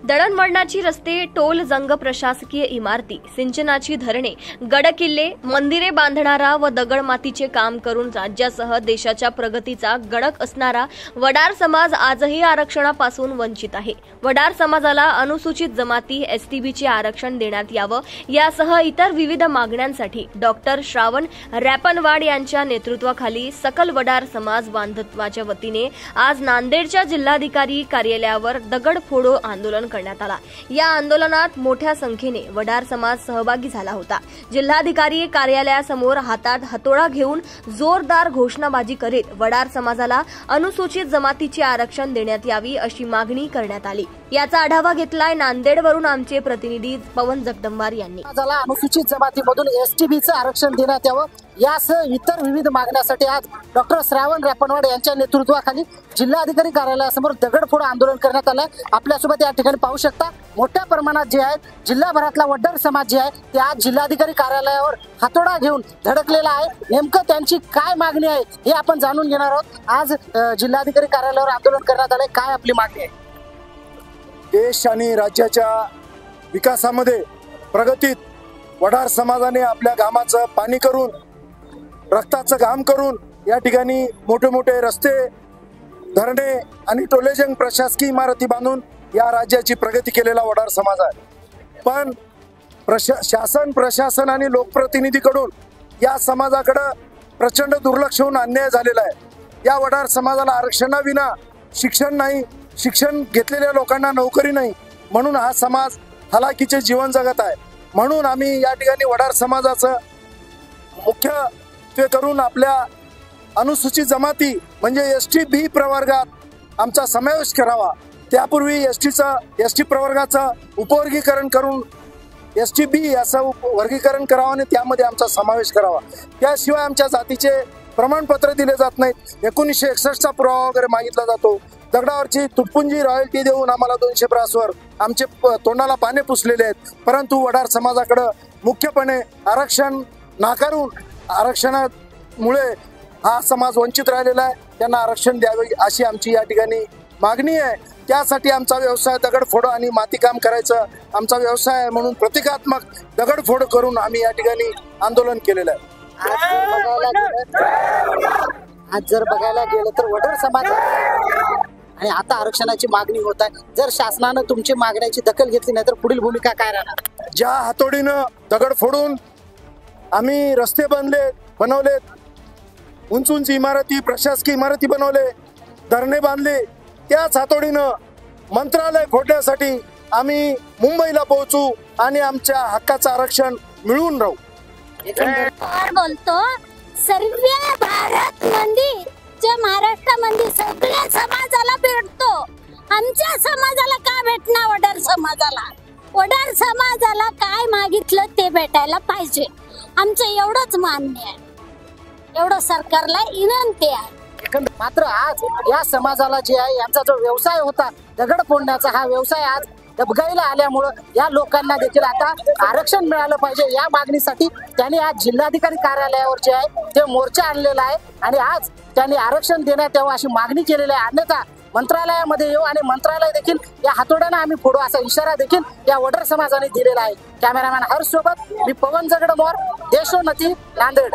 दळणवळणाची रस्ते, टोल जंग, प्रशासकीय इमारती, सिंचनाची धरणे, गडकिल्ले, मंदिरे बांधणारा व दगडमातीचे काम करून राज्यासह देशाच्या प्रगतीचा गणक असणारा वडार समाज आजही आरक्षणापासून वंचित आहे। वडार समाजाला अनुसूचित जमाती एसटीबीचे आरक्षण देण्यात यावं यासह इतर विविध मागण्यांसाठी डॉक्टर श्रावण रॅपनवाड यांच्या नेतृत्वाखाली सकल वडार समाज बांधवाच्या वतीने आज नांदेडच्या जिल्हाधिकारी कार्यालयावर दगडफोड आंदोलन करण्यात आला। या आंदोलनात मोठ्या संख्येने वडार समाज सहभागी झाला होता। जिल्हाधिकारी कार्यालयासमोर हातात हातोडा घेऊन जोरदार घोषणाबाजी करीत वडार समाजाला अनुसूचित जमातीचे आरक्षण देण्यात यावी अशी मागणी करण्यात आली। याचा आढावा घेतलाय नांदेडवरून आमचे प्रतिनिधी पवन जगदंबार यांनी। समाजाला अनुसूचित जमातीमधून एसटीबीचं आरक्षण देण्यात यावं यासह इतर विविध मागण्यासाठी आज डॉक्टर श्रावण रॅपनवाड यांच्या नेतृत्वाखाली जिल्हाधिकारी कार्यालयासमोर दगडफोड आंदोलन करण्यात आलं। आपल्यासोबत या ठिकाणी पाहू शकता मोठ्या प्रमाणात जे आहे जिल्हाभरातला वडार समाज जे आहे ते आज जिल्हाधिकारी कार्यालयावर हातोडा घेऊन धडकलेला आहे। नेमकं त्यांची काय मागणी आहे हे आपण जाणून घेणार आहोत। आज जिल्हाधिकारी कार्यालयावर आंदोलन करण्यात आलंय, काय आपली मागणी आहे? देश आणि राज्याच्या विकासामध्ये प्रगतीत वडार समाजाने आपल्या घामाचं पाणी करून रक्ताचं घाम करून या ठिकाणी मोठे मोठे रस्ते, धरणे आणि टोलेजंग प्रशासकीय इमारती बांधून या राज्याची प्रगती केलेला वडार समाज आहे। पण शासन, प्रशासन आणि लोकप्रतिनिधीकडून या समाजाकडे प्रचंड दुर्लक्ष होऊन अन्याय झालेला आहे। या वडार समाजाला आरक्षणाविना शिक्षण नाही, शिक्षण घेतलेल्या लोकांना नोकरी नाही, म्हणून हा समाज हलाखीचे जीवन जगत आहे। म्हणून आम्ही या ठिकाणी वडार समाजाचं मुख्य करून आपल्या अनुसूचित जमाती म्हणजे एसटी प्रवर्गात आमचा समावेश करावा। त्यापूर्वी एसटी प्रवर्गाचं उपवर्गीकरण करून एसटी असं वर्गीकरण करावं आणि त्यामध्ये आमचा समावेश करावा। त्याशिवाय आमच्या जातीचे प्रमाणपत्र दिले जात नाहीत। 1961चा पुरावा वगैरे मागितला जातो। दगडावरची तुटपुंजी रॉयल्टी देऊन आम्हाला 200 ब्रासवर आमचे तोंडाला पाने पुसलेले आहेत। परंतु वडार समाजाकडे मुख्यपणे आरक्षण नाकारून आरक्षणामुळे हा समाज वंचित राहिलेला आहे। त्यांना आरक्षण द्यावे अशी आमची या ठिकाणी मागणी आहे। त्यासाठी आमचा व्यवसाय दगडफोड आणि मातीकाम करायचं आमचा व्यवसाय आहे, म्हणून प्रतिकात्मक दगडफोड करून आम्ही या ठिकाणी आंदोलन केलेलं आहे। आज जर बघायला गेलं तर वडार समाज आणि आता आरक्षणाची मागणी होत आहे। जर शासनानं तुमची मागण्याची दखल घेतली नाही तर पुढील भूमिका काय राहणार? ज्या हातोडीनं दगड फोडून आम्ही रस्ते बनवलेत, उंच उंच इमारती, प्रशासकीय इमारती बनवले, धरणे बांधले, त्याच हातोडीनं मंत्रालय फोडण्यासाठी आम्ही मुंबईला पोहोचू आणि आमच्या हक्काचं आरक्षण मिळवून राहू। बोलतो सर्व भारत मध्ये महाराष्ट्रामध्ये सगळ्या समाजाला भेटतो, आमच्या समाजाला का भेटणार? वडार समाजाला काय मागितलं ते भेटायला पाहिजे, आमचं एवढंच मान्य आहे, एवढं सरकारला विनंती आहे। मात्र आज या समाजाला जे आहे यांचा जो व्यवसाय होता दगड फोडण्याचा, हा व्यवसाय आज डबघाईला आल्यामुळं या लोकांना देखील आता आरक्षण मिळालं पाहिजे या मागणीसाठी त्यांनी आज जिल्हाधिकारी कार्यालयावर जे आहे ते मोर्चा आणलेला आहे आणि आज त्यांनी आरक्षण देण्यात यावं अशी मागणी केलेली आहे। अन्यथा मंत्रालयामध्ये येऊ आणि मंत्रालय देखील या हातोड्यानं आम्ही फोडू असा इशारा देखील या वडार समाजाने दिलेला आहे। कॅमेरामॅन हर्ष सोबत मी पवन जगदंबार, देशोन्नती, नांदेड।